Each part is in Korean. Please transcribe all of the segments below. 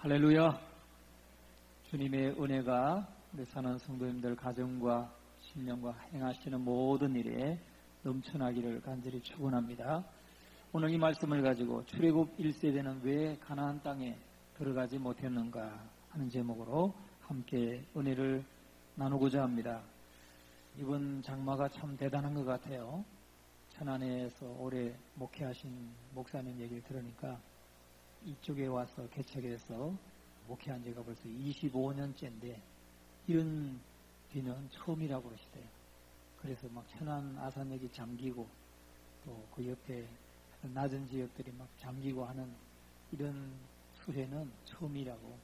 할렐루야. 주님의 은혜가 우리 사는 성도님들 가정과 신령과 행하시는 모든 일에 넘쳐나기를 간절히 축원합니다. 오늘 이 말씀을 가지고 출애굽 1세대는 왜 가나안 땅에 들어가지 못했는가 하는 제목으로 함께 은혜를 나누고자 합니다. 이번 장마가 참 대단한 것 같아요. 천안에서 오래 목회하신 목사님 얘기를 들으니까 이쪽에 와서 개척해서 목회한 지가 벌써 25년째인데 이런 비는 처음이라고 그러시대요. 그래서 막 천안 아산역이 잠기고 또 그 옆에 낮은 지역들이 막 잠기고 하는 이런 수해는 처음이라고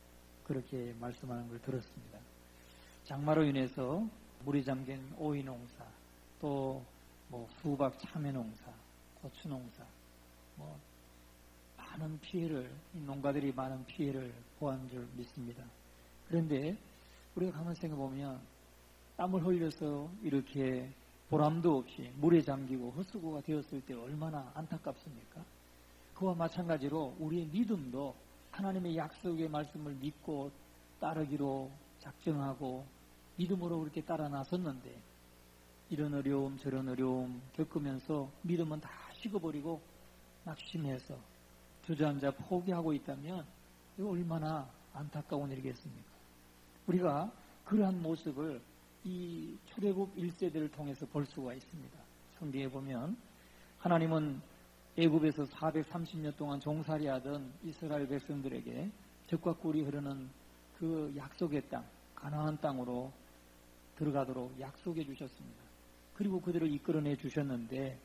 그렇게 말씀하는 걸 들었습니다. 장마로 인해서 물이 잠긴 오이 농사, 또 수박 참외 농사, 고추 농사, 많은 피해를, 농가들이 많은 피해를 보한 줄 믿습니다. 그런데 우리가 가만히 생각해보면 땀을 흘려서 이렇게 보람도 없이 물에 잠기고 헛수고가 되었을 때 얼마나 안타깝습니까? 그와 마찬가지로 우리의 믿음도 하나님의 약속의 말씀을 믿고 따르기로 작정하고 믿음으로 그렇게 따라 나섰는데 이런 어려움 저런 어려움 겪으면서 믿음은 다 식어버리고 낙심해서 주저앉아 포기하고 있다면 이거 얼마나 안타까운 일이겠습니까? 우리가 그러한 모습을 이 출애굽 1세대를 통해서 볼 수가 있습니다. 성경에 보면 하나님은 애굽에서 430년 동안 종살이하던 이스라엘 백성들에게 젖과 꿀이 흐르는 그 약속의 땅, 가나안 땅으로 들어가도록 약속해 주셨습니다. 그리고 그들을 이끌어내 주셨는데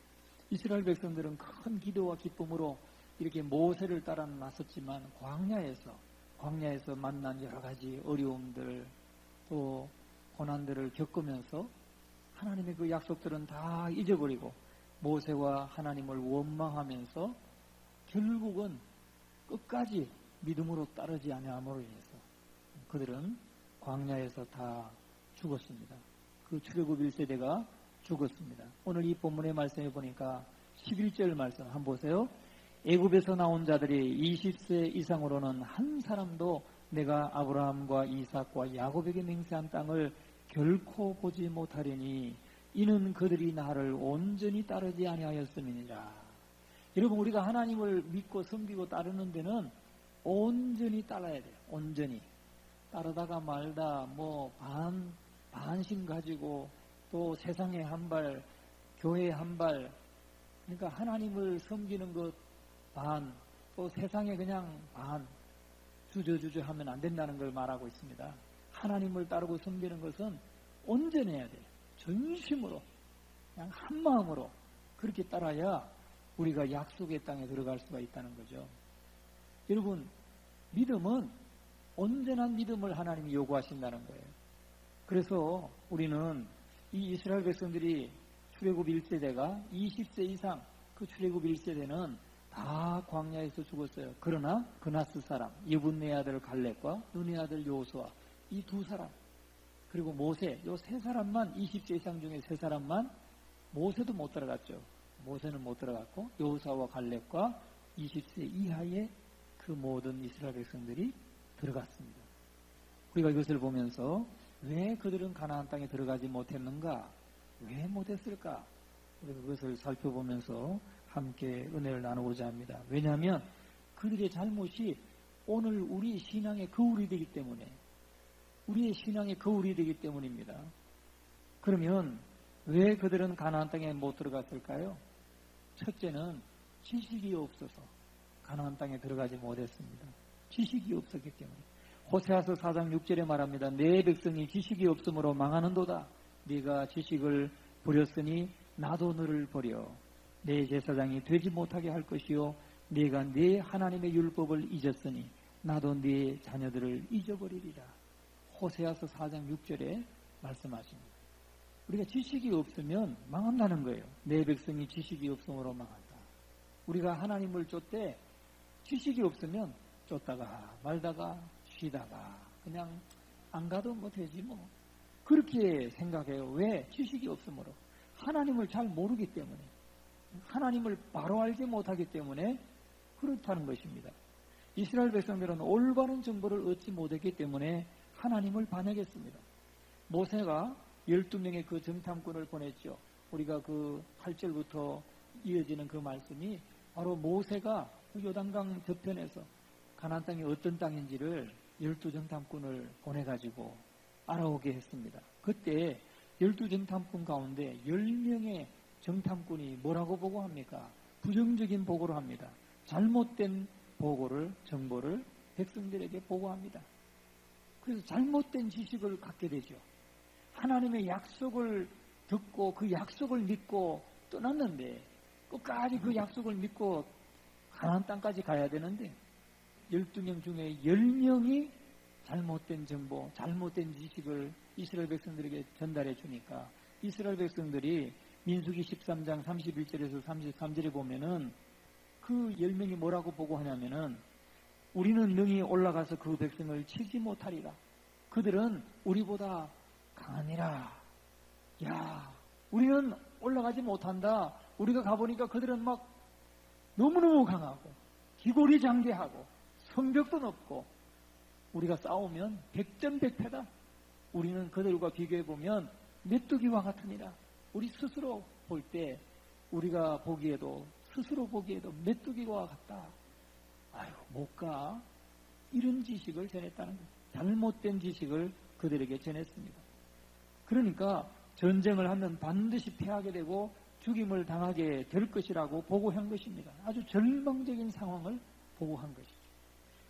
이스라엘 백성들은 큰 기도와 기쁨으로 이렇게 모세를 따라 나섰지만 광야에서 만난 여러 가지 어려움들 또 고난들을 겪으면서 하나님의 그 약속들은 다 잊어버리고 모세와 하나님을 원망하면서 결국은 끝까지 믿음으로 따르지 아니함으로 인해서 그들은 광야에서 다 죽었습니다. 그 출애굽 1세대가 죽었습니다. 오늘 이 본문의 말씀해 보니까 11절 말씀 한번 보세요. 애굽에서 나온 자들이 20세 이상으로는 한 사람도 내가 아브라함과 이삭과 야곱에게 맹세한 땅을 결코 보지 못하리니 이는 그들이 나를 온전히 따르지 아니하였음이니라. 여러분, 우리가 하나님을 믿고 섬기고 따르는 데는 온전히 따라야 돼요. 온전히. 따르다가 말다 반신 가지고 또 세상에 한 발, 교회에 한 발, 그러니까 하나님을 섬기는 것 반, 또 세상에 그냥 반, 주저주저 하면 안 된다는 걸 말하고 있습니다. 하나님을 따르고 섬기는 것은 온전해야 돼요. 전심으로, 그냥 한 마음으로 그렇게 따라야 우리가 약속의 땅에 들어갈 수가 있다는 거죠. 여러분, 믿음은 온전한 믿음을 하나님이 요구하신다는 거예요. 그래서 우리는 이 이스라엘 백성들이 출애굽 1세대가 20세 이상 그 출애굽 1세대는 다 광야에서 죽었어요. 그러나 그나스 사람, 예분네 아들 갈렙과 눈의 아들 여호수아 이 두 사람 그리고 모세 요 세 사람만 20세 이상 중에 세 사람만 모세도 못 들어갔죠. 모세는 못 들어갔고 여호수아와 갈렙과 20세 이하의 그 모든 이스라엘 백성들이 들어갔습니다. 우리가 이것을 보면서 왜 그들은 가나안 땅에 들어가지 못했는가? 왜 못했을까? 우리가 그것을 살펴보면서 함께 은혜를 나누고자 합니다. 왜냐하면 그들의 잘못이 오늘 우리 신앙의 거울이 되기 때문에 우리의 신앙의 거울이 되기 때문입니다. 그러면 왜 그들은 가나안 땅에 못 들어갔을까요? 첫째는 지식이 없어서 가나안 땅에 들어가지 못했습니다. 지식이 없었기 때문에. 호세아서 4장 6절에 말합니다. 내 백성이 지식이 없으므로 망하는도다. 네가 지식을 버렸으니 나도 너를 버려. 내 제사장이 되지 못하게 할 것이요 네가 네 하나님의 율법을 잊었으니 나도 네 자녀들을 잊어버리리라. 호세아서 4장 6절에 말씀하십니다. 우리가 지식이 없으면 망한다는 거예요. 내 백성이 지식이 없으므로 망한다. 우리가 하나님을 쫓되 지식이 없으면 쫓다가 말다가 쉬다가 그냥 안 가도 되지 그렇게 생각해요. 왜? 지식이 없으므로. 하나님을 잘 모르기 때문에 하나님을 바로 알지 못하기 때문에 그렇다는 것입니다. 이스라엘 백성들은 올바른 정보를 얻지 못했기 때문에 하나님을 반역했습니다. 모세가 12명의 그 정탐꾼을 보냈죠. 우리가 그 8절부터 이어지는 그 말씀이 바로 모세가 그 요단강 저편에서 가나안 땅이 어떤 땅인지를 12정탐꾼을 보내가지고 알아오게 했습니다. 그때 12정탐꾼 가운데 10명의 정탐꾼이 뭐라고 보고합니까? 부정적인 보고를 합니다. 잘못된 정보를 백성들에게 보고합니다. 그래서 잘못된 지식을 갖게 되죠. 하나님의 약속을 듣고 그 약속을 믿고 떠났는데 끝까지 그 약속을 믿고 가나안 땅까지 가야 되는데 12명 중에 10명이 잘못된 정보, 잘못된 지식을 이스라엘 백성들에게 전달해 주니까 이스라엘 백성들이 민수기 13장 31절에서 33절에 보면은 그 10명이 뭐라고 보고하냐면은 우리는 능히 올라가서 그 백성을 치지 못하리라. 그들은 우리보다 강하니라. 야, 우리는 올라가지 못한다. 우리가 가보니까 그들은 막 너무너무 강하고 기고리장대하고 성벽도 높고 우리가 싸우면 백전백패다. 우리는 그들과 비교해보면 메뚜기와 같으니라. 우리 스스로 볼 때 우리가 보기에도 스스로 보기에도 메뚜기와 같다. 아유, 못 가. 이런 지식을 전했다는 거예요. 잘못된 지식을 그들에게 전했습니다. 그러니까 전쟁을 하면 반드시 패하게 되고 죽임을 당하게 될 것이라고 보고한 것입니다. 아주 절망적인 상황을 보고한 것이죠.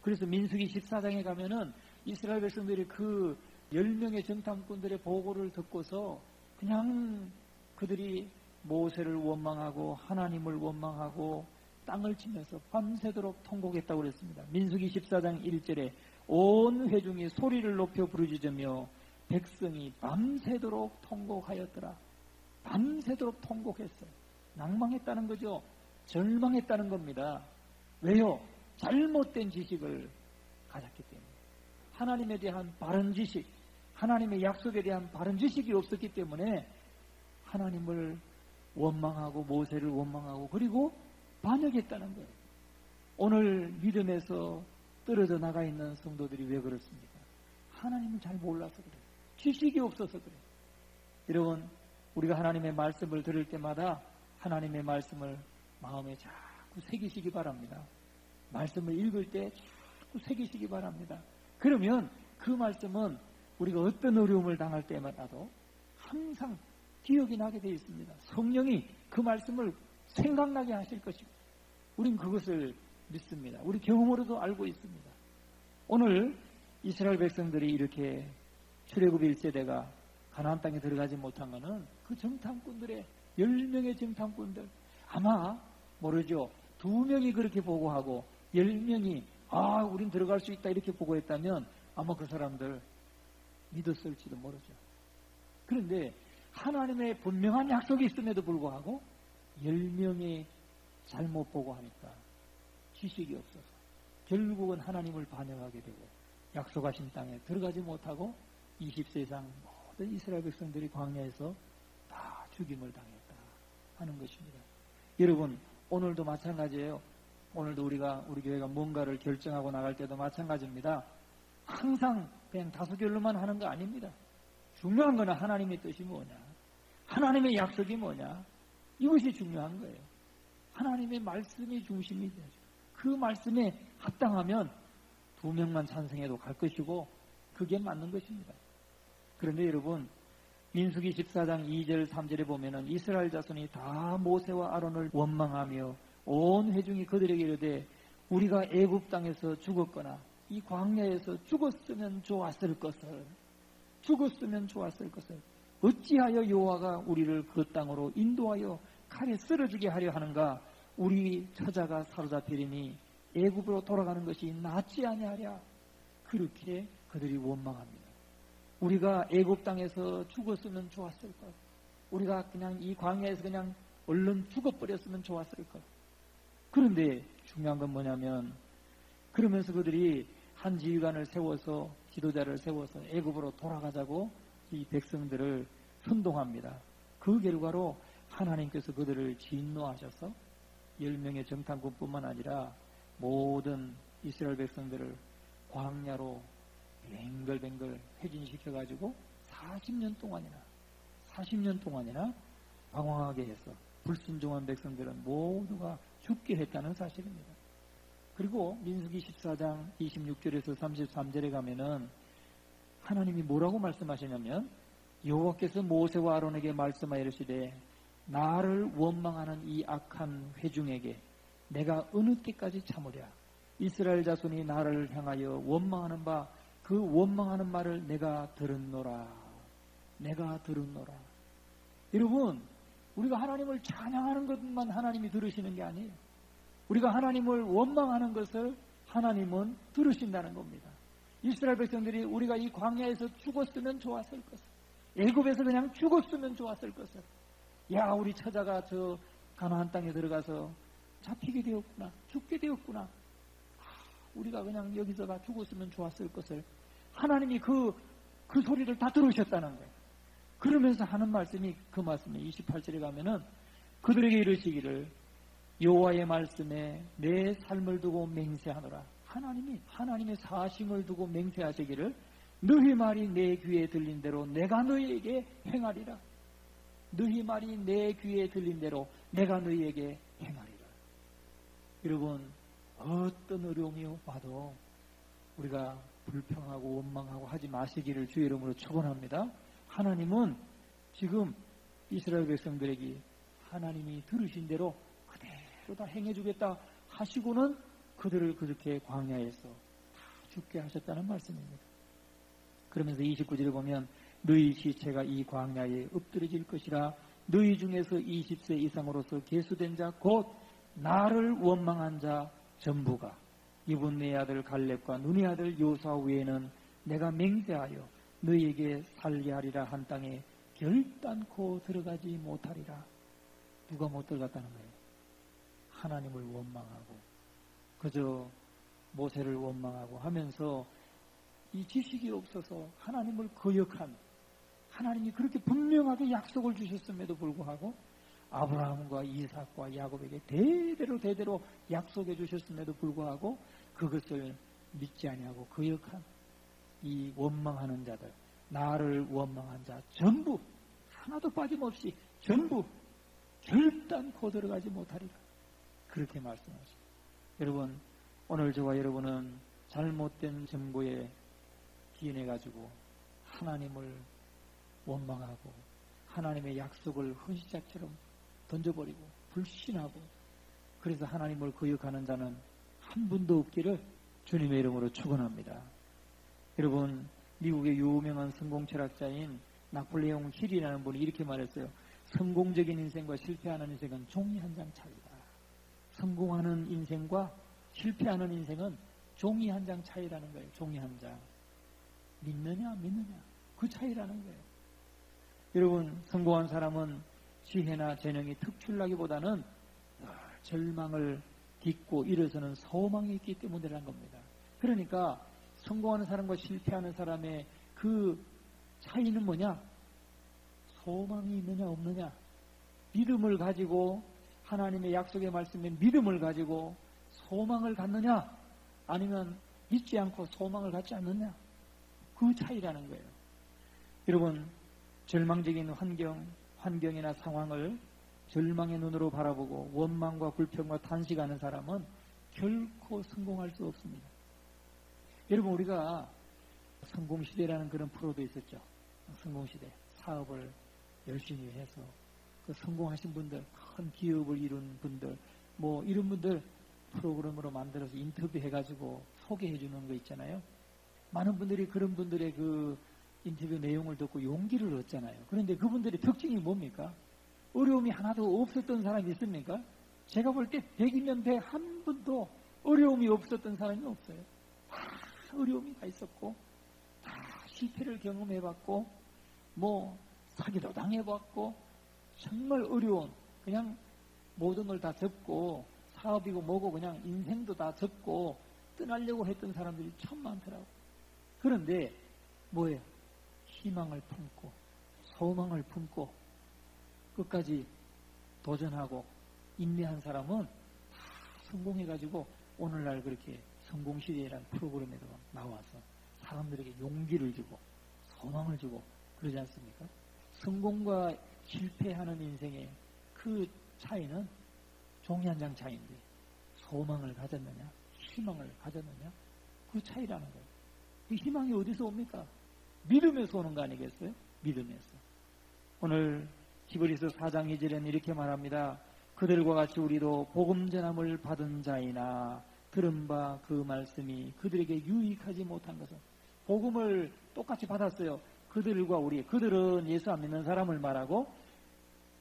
그래서 민수기 14장에 가면은 이스라엘 백성들이 그 10명의 정탐꾼들의 보고를 듣고서 그냥 그들이 모세를 원망하고 하나님을 원망하고 땅을 치면서 밤새도록 통곡했다고 그랬습니다. 민수기 14장 1절에 온 회중이 소리를 높여 부르짖으며 백성이 밤새도록 통곡하였더라. 밤새도록 통곡했어요. 낭망했다는 거죠. 절망했다는 겁니다. 왜요? 잘못된 지식을 가졌기 때문에. 하나님에 대한 바른 지식, 하나님의 약속에 대한 바른 지식이 없었기 때문에 하나님을 원망하고 모세를 원망하고 그리고 반역했다는 거예요. 오늘 믿음에서 떨어져 나가 있는 성도들이 왜 그렇습니까? 하나님을 잘 몰라서 그래요. 지식이 없어서 그래요. 여러분, 우리가 하나님의 말씀을 들을 때마다 하나님의 말씀을 마음에 자꾸 새기시기 바랍니다. 말씀을 읽을 때 자꾸 새기시기 바랍니다. 그러면 그 말씀은 우리가 어떤 어려움을 당할 때마다도 항상 기억이 나게 되어 있습니다. 성령이 그 말씀을 생각나게 하실 것입니다. 우린 그것을 믿습니다. 우리 경험으로도 알고 있습니다. 오늘 이스라엘 백성들이 이렇게 출애굽 1세대가 가나안 땅에 들어가지 못한 것은 그 정탐꾼들의 10명의 정탐꾼들 아마 모르죠. 2명이 그렇게 보고하고 10명이 우린 들어갈 수 있다 이렇게 보고했다면 아마 그 사람들 믿었을지도 모르죠. 그런데 하나님의 분명한 약속이 있음에도 불구하고 10명이 잘못 보고하니까 지식이 없어서 결국은 하나님을 반역하게 되고 약속하신 땅에 들어가지 못하고 20세상 모든 이스라엘 백성들이 광야에서 다 죽임을 당했다 하는 것입니다. 여러분, 오늘도 마찬가지예요. 오늘도 우리 교회가 뭔가를 결정하고 나갈 때도 마찬가지입니다. 항상 그냥 다수결로만 하는 거 아닙니다. 중요한 거는 하나님의 뜻이 뭐냐, 하나님의 약속이 뭐냐, 이것이 중요한 거예요. 하나님의 말씀이 중심이 되죠. 그 말씀에 합당하면 2명만 찬성해도 갈 것이고 그게 맞는 것입니다. 그런데 여러분, 민수기 14장 2절 3절에 보면은 이스라엘 자손이 다 모세와 아론을 원망하며 온 회중이 그들에게 이르되 우리가 애굽 땅에서 죽었거나 이 광야에서 죽었으면 좋았을 것을 어찌하여 여호와가 우리를 그 땅으로 인도하여 칼에 쓰러지게 하려 하는가? 우리 처자가 사로잡히리니 애굽으로 돌아가는 것이 낫지 아니하랴. 그렇게 그들이 원망합니다. 우리가 애굽 땅에서 죽었으면 좋았을 것. 우리가 그냥 이 광야에서 그냥 얼른 죽어버렸으면 좋았을 것. 그런데 중요한 건 뭐냐면 그러면서 그들이 한 지휘관을 세워서 지도자를 세워서 애굽으로 돌아가자고 이 백성들을 선동합니다. 그 결과로 하나님께서 그들을 진노하셔서 10명의 정탐꾼뿐만 아니라 모든 이스라엘 백성들을 광야로 뱅글뱅글 회진시켜가지고 40년 동안이나 방황하게 해서 불순종한 백성들은 모두가 죽게 했다는 사실입니다. 그리고 민수기 14장 26절에서 33절에 가면은 하나님이 뭐라고 말씀하시냐면 여호와께서 모세와 아론에게 말씀하여 이르시되 나를 원망하는 이 악한 회중에게 내가 어느 때까지 참으랴. 이스라엘 자손이 나를 향하여 원망하는 바 그 원망하는 말을 내가 들었노라. 여러분, 우리가 하나님을 찬양하는 것만 하나님이 들으시는 게 아니에요. 우리가 하나님을 원망하는 것을 하나님은 들으신다는 겁니다. 이스라엘 백성들이 우리가 이 광야에서 죽었으면 좋았을 것을, 애굽에서 그냥 죽었으면 좋았을 것을, 야, 우리 처자가 저 가나안 땅에 들어가서 잡히게 되었구나, 죽게 되었구나, 우리가 그냥 여기서가 죽었으면 좋았을 것을 하나님이 그 소리를 다 들으셨다는 거예요. 그러면서 하는 말씀이 그 말씀이 28절에 가면은 그들에게 이르시기를 여호와의 말씀에 내 삶을 두고 맹세하노라. 하나님의 사심을 두고 맹세하시기를 너희 말이 내 귀에 들린 대로 내가 너희에게 행하리라. 너희 말이 내 귀에 들린 대로 내가 너희에게 행하리라. 여러분, 어떤 어려움이 와도 우리가 불평하고 원망하고 하지 마시기를 주의 이름으로 축원합니다. 하나님은 지금 이스라엘 백성들에게 하나님이 들으신 대로 그대로 다 행해주겠다 하시고는 그들을 그렇게 광야에서 다 죽게 하셨다는 말씀입니다. 그러면서 29절에 보면 너희 시체가 이 광야에 엎드려질 것이라. 너희 중에서 20세 이상으로서 계수된 자 곧 나를 원망한 자 전부가 이분네 아들 갈렙과 눈의 아들 요수아 외에는 내가 맹세하여 너희에게 살게 하리라 한 땅에 결단코 들어가지 못하리라. 누가 못 들어갔다는 거예요? 하나님을 원망하고 그저 모세를 원망하고 하면서 이 지식이 없어서 하나님을 거역한, 하나님이 그렇게 분명하게 약속을 주셨음에도 불구하고 아브라함과 이삭과 야곱에게 대대로 약속해 주셨음에도 불구하고 그것을 믿지 아니하고 거역한 이 원망하는 자들, 나를 원망한 자 전부 하나도 빠짐없이 전부 결단코 들어가지 못하리라. 그렇게 말씀하십니다. 여러분, 오늘 저와 여러분은 잘못된 정보에 기인해가지고 하나님을 원망하고 하나님의 약속을 헌시자처럼 던져버리고 불신하고 그래서 하나님을 거역하는 자는 한 분도 없기를 주님의 이름으로 축원합니다. 여러분, 미국의 유명한 성공철학자인 나폴레옹 힐이라는 분이 이렇게 말했어요. 성공적인 인생과 실패하는 인생은 종이 한 장 차이다. 성공하는 인생과 실패하는 인생은 종이 한 장 차이라는 거예요. 종이 한 장. 믿느냐 그 차이라는 거예요. 여러분, 성공한 사람은 지혜나 재능이 특출나기보다는 절망을 딛고 일어서는 소망이 있기 때문이라는 겁니다. 그러니까 성공하는 사람과 실패하는 사람의 그 차이는 뭐냐? 소망이 있느냐 없느냐. 믿음을 가지고 하나님의 약속의 말씀에 믿음을 가지고 소망을 갖느냐 아니면 믿지 않고 소망을 갖지 않느냐. 그 차이라는 거예요. 여러분, 절망적인 환경이나 상황을 절망의 눈으로 바라보고 원망과 불평과 탄식하는 사람은 결코 성공할 수 없습니다. 여러분, 우리가 성공시대라는 그런 프로도 있었죠. 성공시대. 사업을 열심히 해서 그 성공하신 분들, 큰 기업을 이룬 분들, 뭐 이런 분들 프로그램으로 만들어서 인터뷰해가지고 소개해주는 거 있잖아요. 많은 분들이 그런 분들의 그 인터뷰 내용을 듣고 용기를 얻잖아요. 그런데 그분들의 특징이 뭡니까? 어려움이 하나도 없었던 사람이 있습니까? 제가 볼 때 100이면 100 한 분도 어려움이 없었던 사람이 없어요. 다 어려움이 다 있었고 다 실패를 경험해봤고 뭐 사기도 당해봤고 정말 어려운 그냥 모든 걸 다 접고 사업이고 뭐고 그냥 인생도 다 접고 떠나려고 했던 사람들이 참 많더라고요. 그런데 뭐예요? 희망을 품고 소망을 품고 끝까지 도전하고 인내한 사람은 다 성공해가지고 오늘날 그렇게 성공시대라는 프로그램에도 나와서 사람들에게 용기를 주고 소망을 주고 그러지 않습니까? 성공과 실패하는 인생의 그 차이는 종이 한 장 차이인데 소망을 가졌느냐 희망을 가졌느냐 그 차이라는 거예요. 그 희망이 어디서 옵니까? 믿음에서 오는 거 아니겠어요? 믿음에서. 오늘 히브리서 4장 2절에는 이렇게 말합니다. 그들과 같이 우리도 복음 전함을 받은 자이나 들은 바 그 말씀이 그들에게 유익하지 못한 것은 복음을 똑같이 받았어요. 그들과 우리, 그들은 예수 안 믿는 사람을 말하고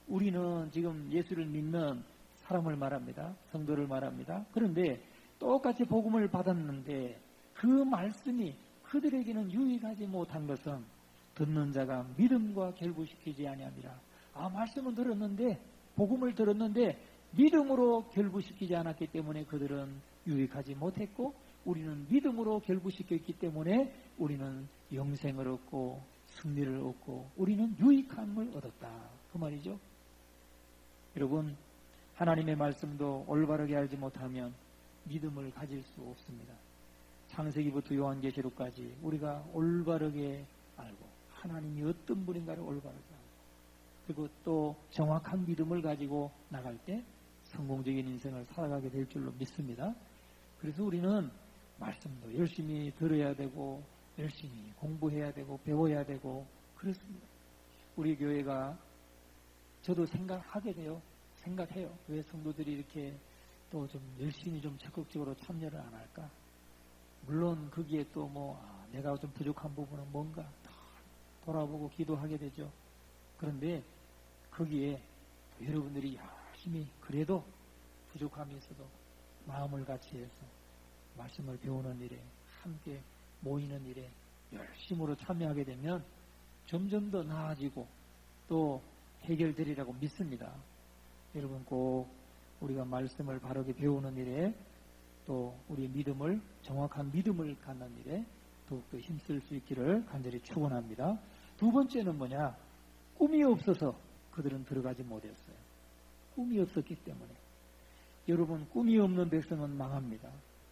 우리는 지금 예수를 믿는 사람을 말합니다. 성도를 말합니다. 그런데 똑같이 복음을 받았는데 그 말씀이 그들에게는 유익하지 못한 것은 듣는 자가 믿음과 결부시키지 아니함이라. 말씀은 들었는데 복음을 들었는데 믿음으로 결부시키지 않았기 때문에 그들은 유익하지 못했고 우리는 믿음으로 결부시켰기 때문에 우리는 영생을 얻고 승리를 얻고 우리는 유익함을 얻었다. 그 말이죠. 여러분, 하나님의 말씀도 올바르게 알지 못하면 믿음을 가질 수 없습니다. 창세기부터 요한계시록까지 우리가 올바르게 알고 하나님이 어떤 분인가를 올바르게 알고 그리고 또 정확한 믿음을 가지고 나갈 때 성공적인 인생을 살아가게 될 줄로 믿습니다. 그래서 우리는 말씀도 열심히 들어야 되고 열심히 공부해야 되고 배워야 되고 그렇습니다. 우리 교회가 저도 생각해요. 왜 성도들이 이렇게 또 좀 열심히 좀 적극적으로 참여를 안 할까? 물론 거기에 또 내가 좀 부족한 부분은 뭔가 돌아보고 기도하게 되죠. 그런데 거기에 여러분들이 열심히 그래도 부족함이 있어도 마음을 같이 해서 말씀을 배우는 일에 함께 모이는 일에 열심으로 참여하게 되면 점점 더 나아지고 또 해결되리라고 믿습니다. 여러분 꼭 우리가 말씀을 바르게 배우는 일에 또 우리의 믿음을 정확한 믿음을 갖는 일에 더욱더 힘쓸 수 있기를 간절히 축원합니다. 두 번째는 뭐냐? 꿈이 없어서 그들은 들어가지 못했어요. 꿈이 없었기 때문에. 여러분, 꿈이 없는 백성은 망합니다.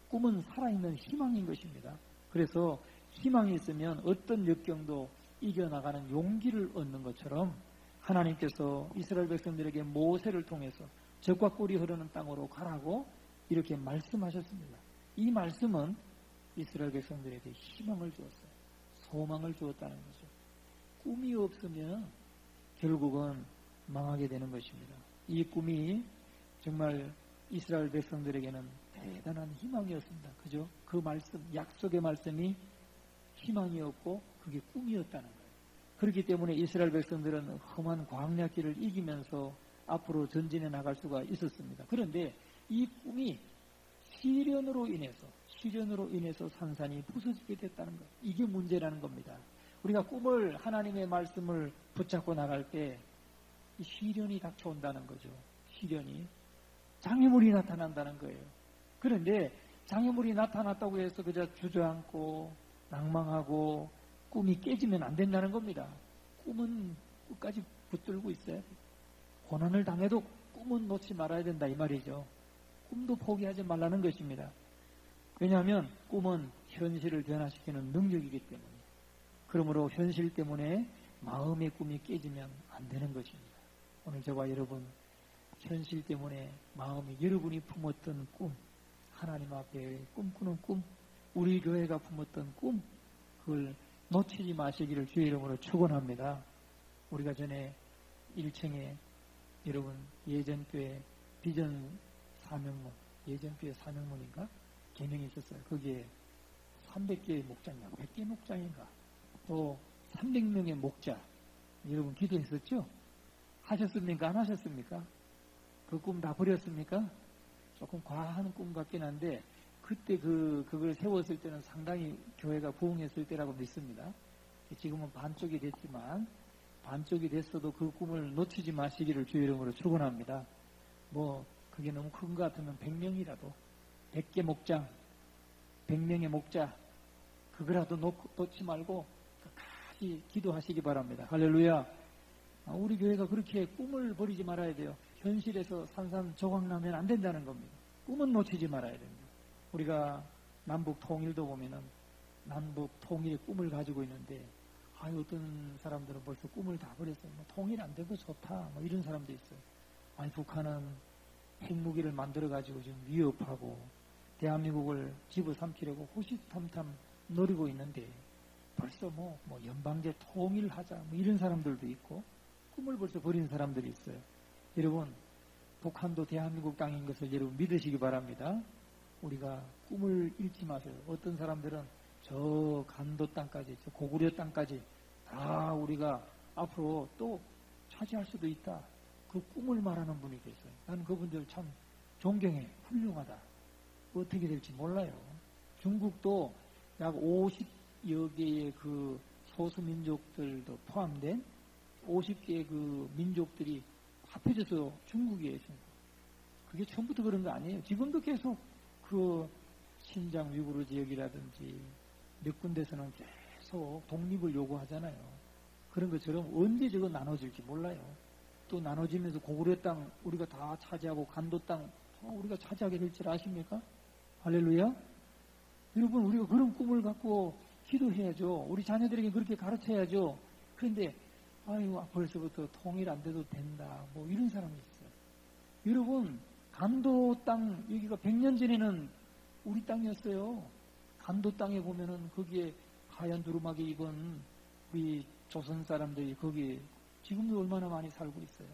꿈은 살아있는 희망인 것입니다. 그래서 희망이 있으면 어떤 역경도 이겨나가는 용기를 얻는 것처럼 하나님께서 이스라엘 백성들에게 모세를 통해서 적과 꿀이 흐르는 땅으로 가라고 이렇게 말씀하셨습니다. 이 말씀은 이스라엘 백성들에게 희망을 주었어요. 소망을 주었다는 거죠. 꿈이 없으면 결국은 망하게 되는 것입니다. 이 꿈이 정말 이스라엘 백성들에게는 대단한 희망이었습니다. 그죠? 그 말씀, 약속의 말씀이 희망이었고 그게 꿈이었다는 거예요. 그렇기 때문에 이스라엘 백성들은 험한 광야길을 이기면서 앞으로 전진해 나갈 수가 있었습니다. 그런데 이 꿈이 시련으로 인해서 산산이 부서지게 됐다는 것. 이게 문제라는 겁니다. 우리가 꿈을 하나님의 말씀을 붙잡고 나갈 때 시련이 닥쳐온다는 거죠. 시련이. 장애물이 나타난다는 거예요. 그런데 장애물이 나타났다고 해서 그저 주저앉고 낭망하고 꿈이 깨지면 안 된다는 겁니다. 꿈은 끝까지 붙들고 있어야 돼요. 고난을 당해도 꿈은 놓지 말아야 된다 이 말이죠. 꿈도 포기하지 말라는 것입니다. 왜냐하면 꿈은 현실을 변화시키는 능력이기 때문에. 그러므로 현실 때문에 마음의 꿈이 깨지면 안 되는 것입니다. 오늘 저와 여러분 현실 때문에 마음이 여러분이 품었던 꿈, 하나님 앞에 꿈꾸는 꿈, 우리 교회가 품었던 꿈, 그걸 놓치지 마시기를 주의 이름으로 축원합니다. 우리가 전에 1층에 여러분 예전교회 비전 사명문, 예전교회 사명문인가? 개명이 있었어요. 거기에 300개의 목장인가? 100개 목장인가? 또 300명의 목자. 여러분 기도했었죠? 하셨습니까? 안 하셨습니까? 그 꿈 다 버렸습니까? 조금 과한 꿈 같긴 한데 그때 그걸 세웠을 때는 상당히 교회가 부흥했을 때라고 믿습니다. 지금은 반쪽이 됐지만 반쪽이 됐어도 그 꿈을 놓치지 마시기를 주의 이름으로 축원합니다. 그게 너무 큰 것 같으면 100명이라도 100개 목장 100명의 목자 그거라도 놓지 말고 끝까지 기도하시기 바랍니다. 할렐루야. 우리 교회가 그렇게 꿈을 버리지 말아야 돼요. 현실에서 산산조각 나면 안 된다는 겁니다. 꿈은 놓치지 말아야 됩니다. 우리가 남북 통일도 보면은 남북 통일의 꿈을 가지고 있는데, 어떤 사람들은 벌써 꿈을 다 버렸어요. 뭐 통일 안 돼도 좋다, 뭐 이런 사람도 있어요. 북한은 핵무기를 만들어가지고 지금 위협하고 대한민국을 집어삼키려고 호시탐탐 노리고 있는데, 벌써 뭐 연방제 통일하자, 뭐 이런 사람들도 있고, 꿈을 벌써 버린 사람들이 있어요. 여러분, 북한도 대한민국 땅인 것을 여러분 믿으시기 바랍니다. 우리가 꿈을 잃지 마세요. 어떤 사람들은 저 간도 땅까지, 저 고구려 땅까지 다 우리가 앞으로 또 차지할 수도 있다, 그 꿈을 말하는 분이 계세요. 나는 그분들 참 존경해. 훌륭하다. 어떻게 될지 몰라요. 중국도 약 50여 개의 그 소수민족들도 포함된 50개의 그 민족들이 합해져서 중국에 있습니다. 그게 처음부터 그런 거 아니에요. 지금도 계속 그 신장 위구르 지역이라든지 몇 군데서는 계속 독립을 요구하잖아요. 그런 것처럼 언제 저거 나눠질지 몰라요. 또 나눠지면서 고구려 땅 우리가 다 차지하고 간도 땅 우리가 차지하게 될 줄 아십니까? 할렐루야. 여러분, 우리가 그런 꿈을 갖고 기도해야죠. 우리 자녀들에게 그렇게 가르쳐야죠. 그런데 벌써부터 통일 안 돼도 된다, 뭐 이런 사람이 있어요. 여러분, 간도 땅, 여기가 100년 전에는 우리 땅이었어요. 간도 땅에 보면은 거기에 하얀 두루마기 입은 우리 조선 사람들이 거기에 지금도 얼마나 많이 살고 있어요.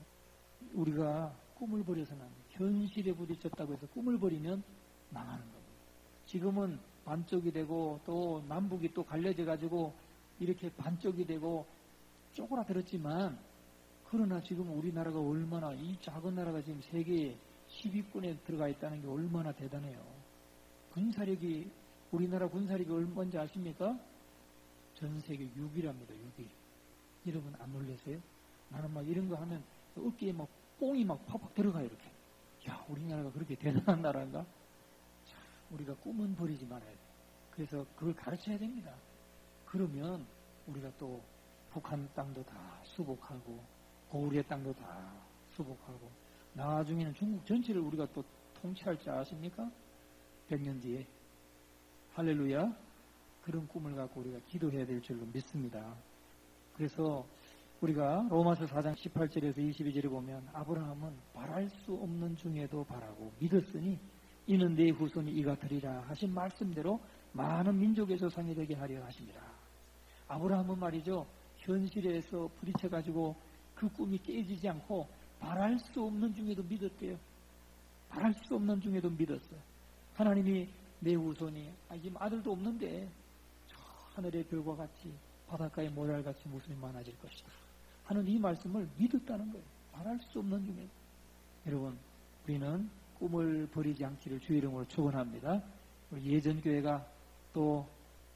우리가 꿈을 버려서는 안 돼요. 현실에 부딪혔다고 해서 꿈을 버리면 망하는 겁니다. 지금은 반쪽이 되고 또 남북이 또 갈려져 가지고 이렇게 반쪽이 되고 쪼그라들었지만, 그러나 지금 우리나라가 얼마나, 이 작은 나라가 지금 세계 10위권에 들어가 있다는 게 얼마나 대단해요. 군사력이, 우리나라 군사력이 얼마인지 아십니까? 전 세계 6위랍니다. 6위. 여러분 안 놀라세요? 나는 막 이런 거 하면 어깨에 막 뽕이 막 팍팍 들어가요. 이렇게. 야, 우리나라가 그렇게 대단한 나라인가? 자, 우리가 꿈은 버리지 말아야 돼요. 그래서 그걸 가르쳐야 됩니다. 그러면 우리가 또 북한 땅도 다 수복하고 고구려 땅도 다 수복하고 나중에는 중국 전체를 우리가 또 통치할 줄 아십니까? 100년 뒤에. 할렐루야. 그런 꿈을 갖고 우리가 기도해야 될 줄로 믿습니다. 그래서 우리가 로마서 4장 18절에서 22절에 보면, 아브라함은 바랄 수 없는 중에도 바라고 믿었으니 이는 내 후손이 이같으리라 하신 말씀대로 많은 민족의 조상이 되게 하려 하십니다. 아브라함은 말이죠, 현실에서 부딪혀가지고 그 꿈이 깨지지 않고 바랄 수 없는 중에도 믿었대요. 바랄 수 없는 중에도 믿었어요. 하나님이 내 후손이, 지금 아들도 없는데 저 하늘의 별과 같이 바닷가의 모래알같이 무수히 많아질 것이다 하는 이 말씀을 믿었다는 거예요. 바랄 수 없는 중에. 여러분, 우리는 꿈을 버리지 않기를 주의 이름으로 축원합니다. 우리 예전교회가 또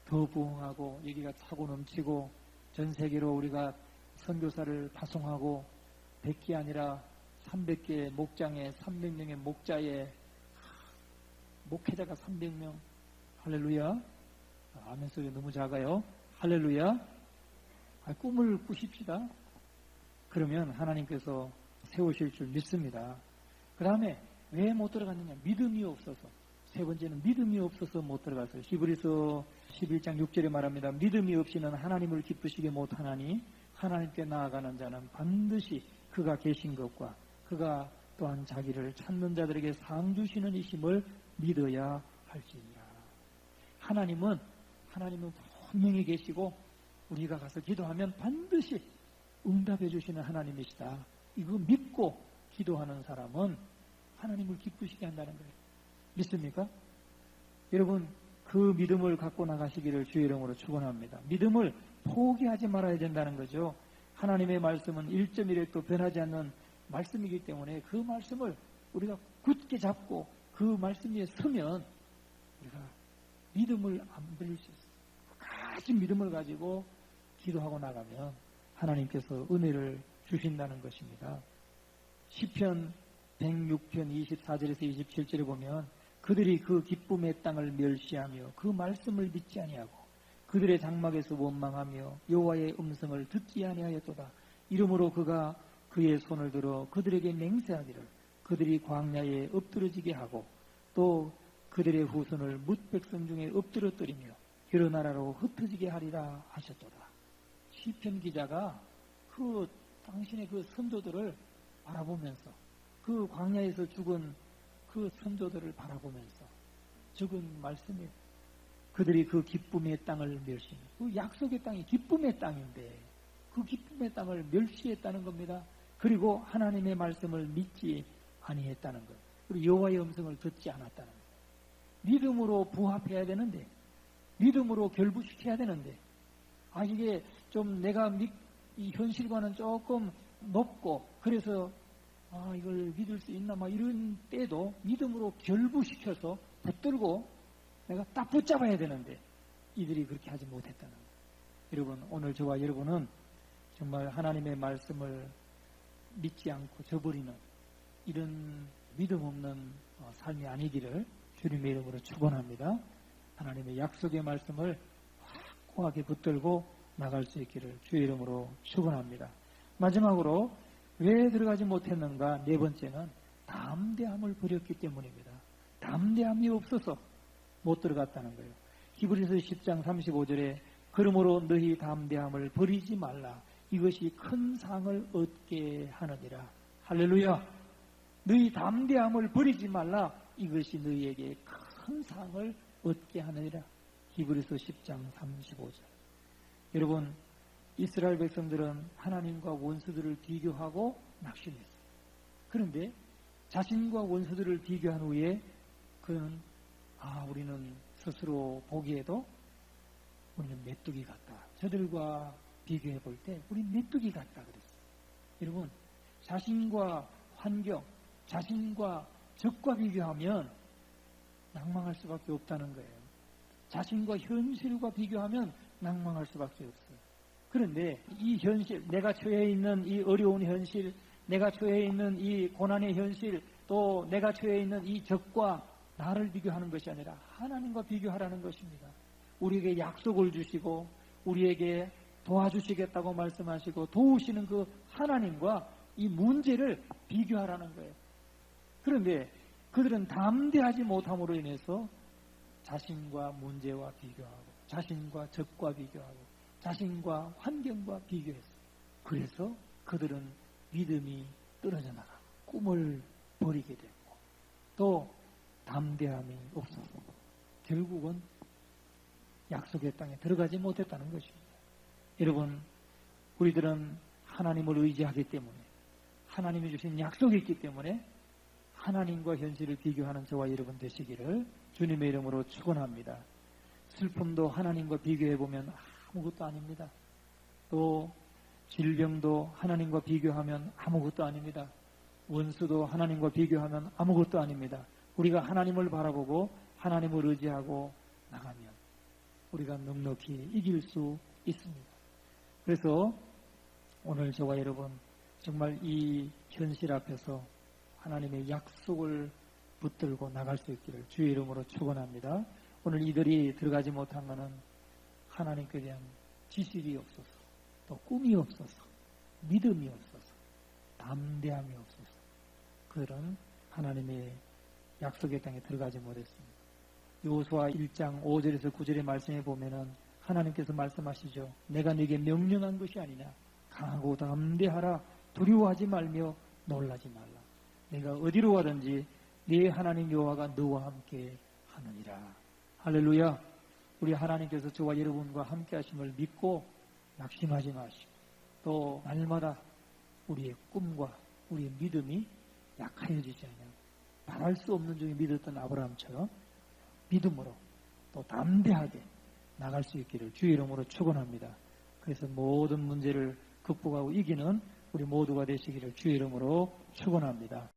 더 부흥하고 여기가 차고 넘치고 전 세계로 우리가 선교사를 파송하고 100개 아니라 300개의 목장에 300명의 목자에 목회자가 300명. 할렐루야. 아멘 소리가 너무 작아요. 할렐루야. 꿈을 꾸십시다. 그러면 하나님께서 세우실 줄 믿습니다. 그 다음에 왜 못 들어갔느냐? 믿음이 없어서. 세 번째는 믿음이 없어서 못 들어갔어요. 히브리서 11장 6절에 말합니다. 믿음이 없이는 하나님을 기쁘시게 못하나니 하나님께 나아가는 자는 반드시 그가 계신 것과 그가 또한 자기를 찾는 자들에게 상 주시는 이심을 믿어야 할지니라. 하나님은 분명히 계시고 우리가 가서 기도하면 반드시 응답해 주시는 하나님이시다. 이거 믿고 기도하는 사람은 하나님을 기쁘시게 한다는 거예요. 믿습니까? 여러분, 그 믿음을 갖고 나가시기를 주의 이름으로 축원합니다. 믿음을 포기하지 말아야 된다는 거죠. 하나님의 말씀은 1.1획도 변하지 않는 말씀이기 때문에 그 말씀을 우리가 굳게 잡고 그 말씀 위에 서면 우리가 믿음을 안 버릴 수 있어요. 가진 믿음을 가지고 기도하고 나가면 하나님께서 은혜를 주신다는 것입니다. 시편 106편 24절에서 27절에 보면 그들이 그 기쁨의 땅을 멸시하며 그 말씀을 믿지 아니하고 그들의 장막에서 원망하며 여호와의 음성을 듣지 아니하였도다. 이러므로 그가 그의 손을 들어 그들에게 맹세하기를 그들이 광야에 엎드러지게 하고 또 그들의 후손을 뭇 백성 중에 엎드러뜨리며 여러 나라로 흩어지게 하리라 하셨도다. 시편 기자가 그 당신의 그 선조들을 바라보면서 그 광야에서 죽은 그 선조들을 바라보면서 적은 말씀이에요. 그들이 그 기쁨의 땅을 멸시해. 그 약속의 땅이 기쁨의 땅인데 그 기쁨의 땅을 멸시했다는 겁니다. 그리고 하나님의 말씀을 믿지 아니했다는 것. 그리고 여호와의 음성을 듣지 않았다는 것. 믿음으로 부합해야 되는데, 믿음으로 결부시켜야 되는데, 이게 좀 내가 이 현실과는 조금 높고 그래서 이걸 믿을 수 있나 이런 때도 믿음으로 결부시켜서 붙들고 내가 딱 붙잡아야 되는데 이들이 그렇게 하지 못했다는 거예요. 여러분, 오늘 저와 여러분은 정말 하나님의 말씀을 믿지 않고 저버리는 이런 믿음 없는 삶이 아니기를 주님의 이름으로 축원합니다. 하나님의 약속의 말씀을 확고하게 붙들고 나갈 수 있기를 주의 이름으로 축원합니다. 마지막으로 왜 들어가지 못했는가? 네 번째는 담대함을 버렸기 때문입니다. 담대함이 없어서 못 들어갔다는 거예요. 히브리서 10장 35절에 그러므로 너희 담대함을 버리지 말라. 이것이 큰 상을 얻게 하느니라. 할렐루야. 너희 담대함을 버리지 말라. 이것이 너희에게 큰 상을 얻게 하느니라. 히브리서 10장 35절. 여러분, 이스라엘 백성들은 하나님과 원수들을 비교하고 낙심했어요. 그런데 자신과 원수들을 비교한 후에 그는 우리는 스스로 보기에도 우리는 메뚜기 같다. 저들과 비교해 볼 때 우리는 메뚜기 같다 그랬어요. 여러분, 자신과 환경, 자신과 적과 비교하면 낭망할 수밖에 없다는 거예요. 자신과 현실과 비교하면 낭망할 수밖에 없어요. 그런데 이 현실, 내가 처해 있는 이 어려운 현실, 내가 처해 있는 이 고난의 현실, 또 내가 처해 있는 이 적과 나를 비교하는 것이 아니라 하나님과 비교하라는 것입니다. 우리에게 약속을 주시고 우리에게 도와주시겠다고 말씀하시고 도우시는 그 하나님과 이 문제를 비교하라는 거예요. 그런데 그들은 담대하지 못함으로 인해서 자신과 문제와 비교하고 자신과 적과 비교하고 자신과 환경과 비교했어요. 그래서 그들은 믿음이 떨어져 나가고 꿈을 버리게 됐고 또 담대함이 없어서 결국은 약속의 땅에 들어가지 못했다는 것입니다. 여러분, 우리들은 하나님을 의지하기 때문에 하나님이 주신 약속이 있기 때문에 하나님과 현실을 비교하는 저와 여러분 되시기를 주님의 이름으로 축원합니다. 슬픔도 하나님과 비교해보면 아무것도 아닙니다. 또 질병도 하나님과 비교하면 아무것도 아닙니다. 원수도 하나님과 비교하면 아무것도 아닙니다. 우리가 하나님을 바라보고 하나님을 의지하고 나가면 우리가 넉넉히 이길 수 있습니다. 그래서 오늘 저와 여러분 정말 이 현실 앞에서 하나님의 약속을 붙들고 나갈 수 있기를 주의 이름으로 축원합니다. 오늘 이들이 들어가지 못한 것은 하나님께 대한 지식이 없어서 또 꿈이 없어서 믿음이 없어서 담대함이 없어서 그들은 하나님의 약속의 땅에 들어가지 못했습니다. 여호수아 1장 5절에서 9절의 말씀에 보면은 하나님께서 말씀하시죠. 내가 네게 명령한 것이 아니냐. 강하고 담대하라. 두려워하지 말며 놀라지 말라. 내가 어디로 가든지 네 하나님 여호와가 너와 함께 하느니라. 할렐루야. 우리 하나님께서 저와 여러분과 함께 하심을 믿고 낙심하지 마시고 또 날마다 우리의 꿈과 우리의 믿음이 약하여지지 않냐. 말할 수 없는 중에 믿었던 아브라함처럼 믿음으로 또 담대하게 나갈 수 있기를 주의 이름으로 축원합니다. 그래서 모든 문제를 극복하고 이기는 우리 모두가 되시기를 주의 이름으로 축원합니다.